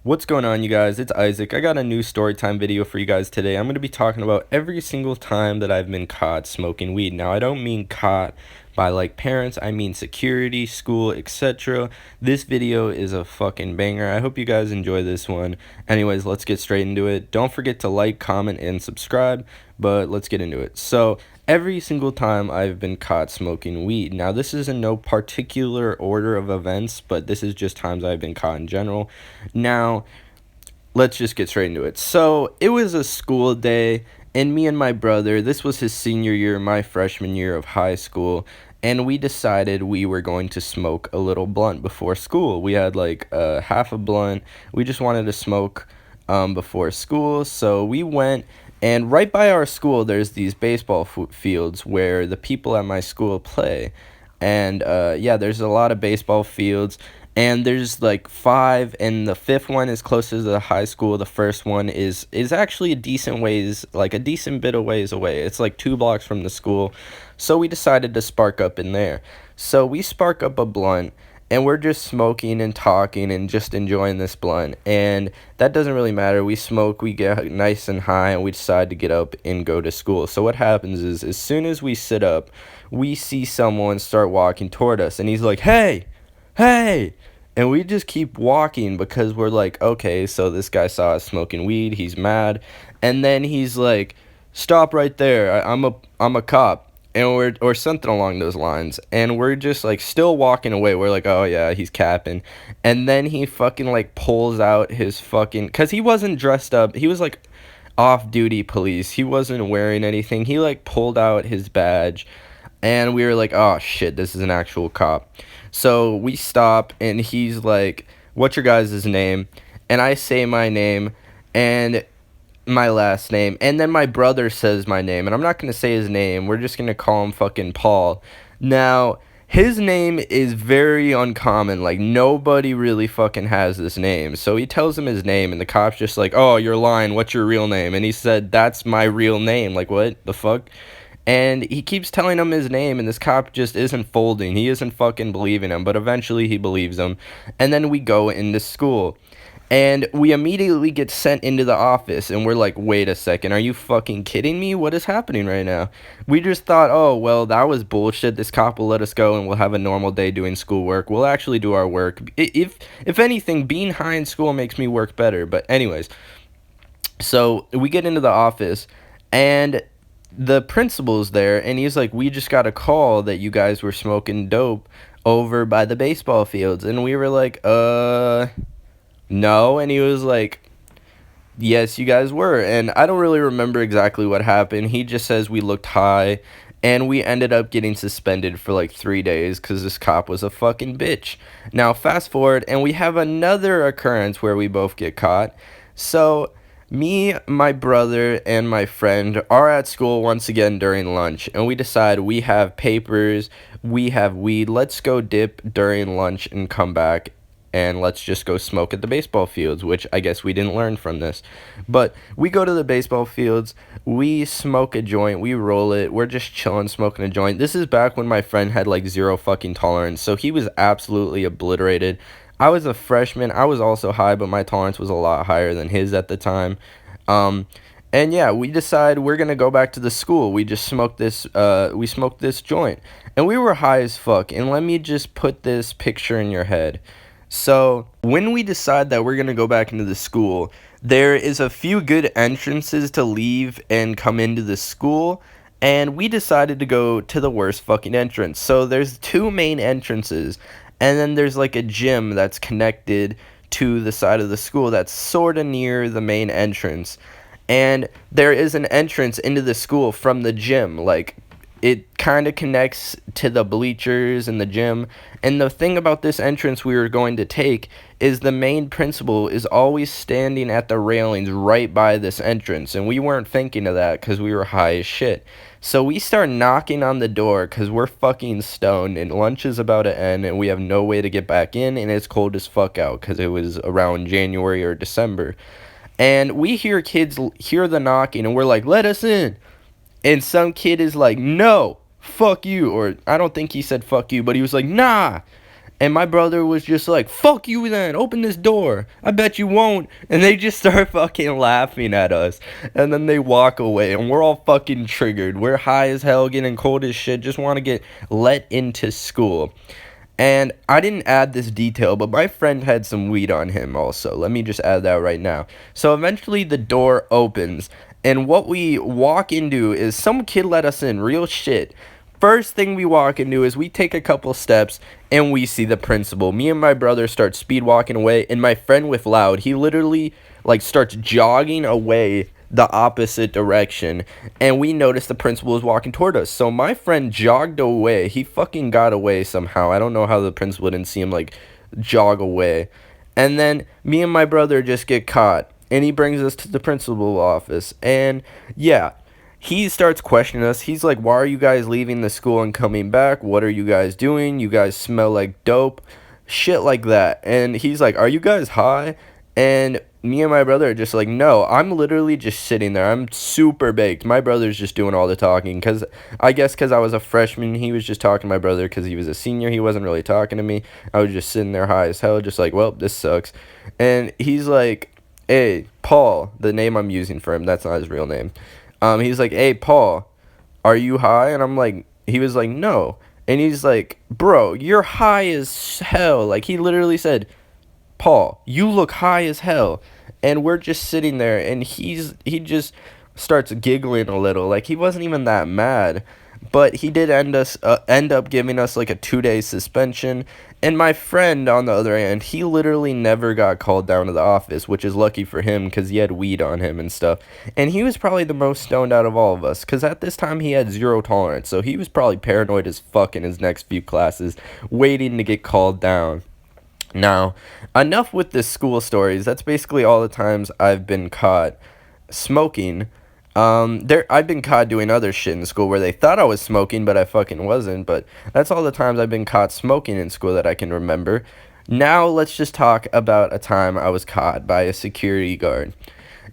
What's going on, you guys? It's Isaac. I got a new story time video for you guys today. I'm going to be talking about every single time that I've been caught smoking weed. Now, I don't mean caught by like parents, I mean security, school, etc. This video is a fucking banger. I hope you guys enjoy this one. Anyways, let's get straight into it. Don't forget to like, comment, and subscribe, but let's get into it. So, every single time I've been caught smoking weed. Now, this is in no particular order of events, but this is just times I've been caught in general. Now, let's just get straight into it. So, it was a school day, and me and my brother, this was his senior year, my freshman year of high school, and we decided we were going to smoke a little blunt before school. We had like half a blunt. We just wanted to smoke before school, so we went. And right by our school, there's these baseball fields where the people at my school play. And yeah, there's a lot of baseball fields. And there's like five, and the fifth one is closer to the high school. The first one is actually a decent ways, like a decent bit of ways away. It's like 2 blocks from the school. So we decided to spark up in there. So we spark up a blunt, and we're just smoking and talking and just enjoying this blunt. And that doesn't really matter. We smoke, we get nice and high, and we decide to get up and go to school. So what happens is, as soon as we sit up, we see someone start walking toward us, and he's like, "Hey, hey!" And we just keep walking because we're like, okay, so this guy saw us smoking weed, he's mad. And then he's like, "Stop right there. I'm a cop." And we're or something along those lines. And we're just like still walking away. We're like, "Oh yeah, he's capping." And then he fucking like pulls out his fucking, cuz he wasn't dressed up. He was like off-duty police. He wasn't wearing anything. He like pulled out his badge, and we were like, "Oh shit, this is an actual cop." So we stop, and he's like, "What's your guys' name?" And I say my name and my last name, and then my brother says my name, and I'm not going to say his name. We're just going to call him fucking Paul. Now, his name is very uncommon. Like, nobody really fucking has this name. So he tells him his name, and the cop's just like, "Oh, you're lying. What's your real name?" And he said, "That's my real name." Like, what the fuck? And he keeps telling him his name, and this cop just isn't folding. He isn't fucking believing him, but eventually he believes him. And then we go into school. And we immediately get sent into the office, and we're like, "Wait a second, are you fucking kidding me? What is happening right now?" We just thought, "Oh, well, that was bullshit. This cop will let us go, and we'll have a normal day doing schoolwork. We'll actually do our work." If anything, being high in school makes me work better. But anyways, so we get into the office, and the principal's there, and he's like, "We just got a call that you guys were smoking dope over by the baseball fields." And we were like, no. And he was like, "Yes, you guys were." And I don't really remember exactly what happened. He just says we looked high, and we ended up getting suspended for like 3 days because this cop was a fucking bitch. Now, fast forward, and we have another occurrence where we both get caught. So, me, my brother, and my friend are at school once again during lunch, and we decide we have papers, we have weed, let's go dip during lunch and come back, and let's just go smoke at the baseball fields, which I guess we didn't learn from this. But we go to the baseball fields, we smoke a joint, we roll it, we're just chilling, smoking a joint. This is back when my friend had like zero fucking tolerance, so he was absolutely obliterated. I was a freshman, I was also high, but my tolerance was a lot higher than his at the time. Um, and yeah, we decide we're gonna go back to the school. We smoked this joint, and we were high as fuck. And let me just put this picture in your head. So, when we decide that we're going to go back into the school, there is a few good entrances to leave and come into the school, and we decided to go to the worst fucking entrance. So, there's two main entrances, and then there's like a gym that's connected to the side of the school that's sort of near the main entrance. And there is an entrance into the school from the gym, like it kind of connects to the bleachers and the gym. And the thing about this entrance we were going to take is the main principal is always standing at the railings right by this entrance. And we weren't thinking of that because we were high as shit. So we start knocking on the door because we're fucking stoned and lunch is about to end and we have no way to get back in, and it's cold as fuck out because it was around January or December. And we hear kids hear the knocking, and we're like, "Let us in." And some kid is like, "No, fuck you." Or I don't think he said fuck you, but he was like, "Nah." And my brother was just like, fuck you then, open this door. I bet you won't. And they just start fucking laughing at us. And then they walk away, and we're all fucking triggered. We're high as hell, getting cold as shit, just want to get let into school. And I didn't add this detail, but my friend had some weed on him also. Let me just add that right now. So eventually the door opens, and what we walk into is some kid let us in, real shit. First thing we walk into is we take a couple steps and we see the principal. Me and my brother start speed walking away, and my friend with loud, he literally like starts jogging away the opposite direction, and we noticed the principal was walking toward us. So my friend jogged away. He fucking got away somehow. I don't know how the principal didn't see him like jog away. And then me and my brother just get caught, and he brings us to the principal office. And yeah, he starts questioning us. He's like, why are you guys leaving the school and coming back? What are you guys doing? You guys smell like dope. Shit like that. And he's like, are you guys high? And me and my brother are just like, no, I'm literally just sitting there. I'm super baked. My brother's just doing all the talking because I guess because I was a freshman, he was just talking to my brother because he was a senior. He wasn't really talking to me. I was just sitting there high as hell, just like, well, this sucks. And he's like, hey, Paul, the name I'm using for him, that's not his real name. He's like, hey, Paul, are you high? And I'm like, he was like, no. And he's like, bro, you're high as hell. Like, he literally said, Paul, you look high as hell. And we're just sitting there, and he just starts giggling a little. Like, he wasn't even that mad. But he did end up giving us like a 2-day suspension. And my friend, on the other hand, he literally never got called down to the office, which is lucky for him because he had weed on him and stuff. And he was probably the most stoned out of all of us because at this time he had zero tolerance. So he was probably paranoid as fuck in his next few classes, waiting to get called down. Now, enough with the school stories. That's basically all the times I've been caught smoking. I've been caught doing other shit in school where they thought I was smoking, but I fucking wasn't. But that's all the times I've been caught smoking in school that I can remember. Now, let's just talk about a time I was caught by a security guard.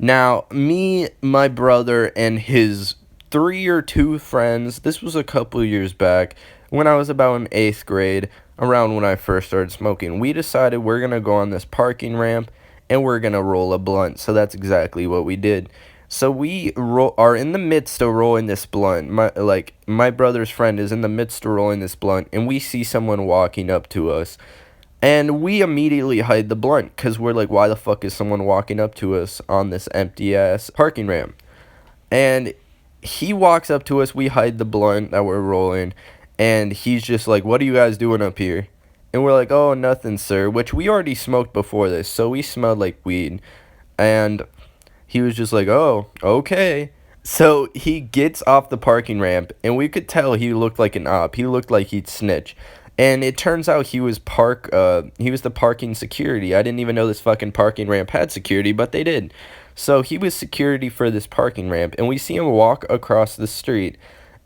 Now, me, my brother, and his 3 or 2 friends, this was a couple years back when I was about in 8th grade, around when I first started smoking. We decided we're going to go on this parking ramp and we're going to roll a blunt. So that's exactly what we did. So we are in the midst of rolling this blunt. My brother's friend is in the midst of rolling this blunt, and we see someone walking up to us. And we immediately hide the blunt because we're like, why the fuck is someone walking up to us on this empty-ass parking ramp? And he walks up to us, we hide the blunt that we're rolling, and he's just like, what are you guys doing up here? And we're like, oh, nothing, sir, which we already smoked before this, so we smelled like weed. And he was just like, oh, okay. So he gets off the parking ramp, and we could tell he looked like an op. He looked like he'd snitch. And it turns out he was the parking security. I didn't even know this fucking parking ramp had security, but they did. So he was security for this parking ramp, and we see him walk across the street.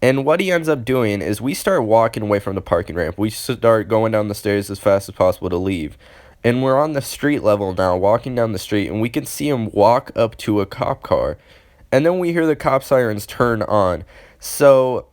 And what he ends up doing is we start walking away from the parking ramp. We start going down the stairs as fast as possible to leave. And we're on the street level now, walking down the street, and we can see him walk up to a cop car. And then we hear the cop sirens turn on. So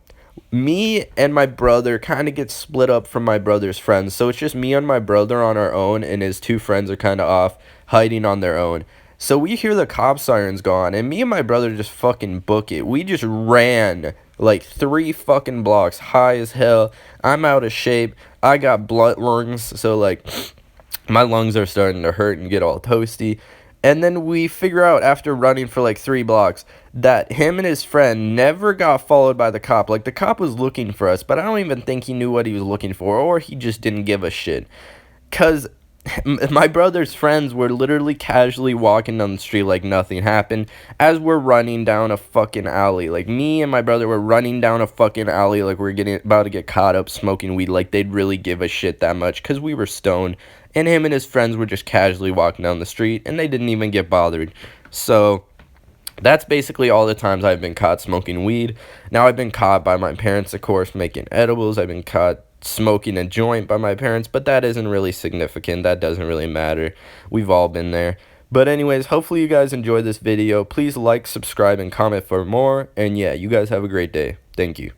me and my brother kind of get split up from my brother's friends. So it's just me and my brother on our own, and his 2 friends are kind of off, hiding on their own. So we hear the cop sirens go on, and me and my brother just fucking book it. We just ran like 3 fucking blocks, high as hell. I'm out of shape. I got blunt lungs, so like my lungs are starting to hurt and get all toasty. And then we figure out after running for like 3 blocks that him and his friend never got followed by the cop. Like, the cop was looking for us, but I don't even think he knew what he was looking for, or he just didn't give a shit. Because my brother's friends were literally casually walking down the street like nothing happened as we're running down a fucking alley. Like, me and my brother were running down a fucking alley like we're about to get caught up smoking weed. Like, they'd really give a shit that much because we were stoned. And him and his friends were just casually walking down the street, and they didn't even get bothered. So that's basically all the times I've been caught smoking weed. Now, I've been caught by my parents, of course, making edibles. I've been caught smoking a joint by my parents, but that isn't really significant. That doesn't really matter. We've all been there. But anyways, hopefully you guys enjoyed this video. Please like, subscribe, and comment for more. And yeah, you guys have a great day. Thank you.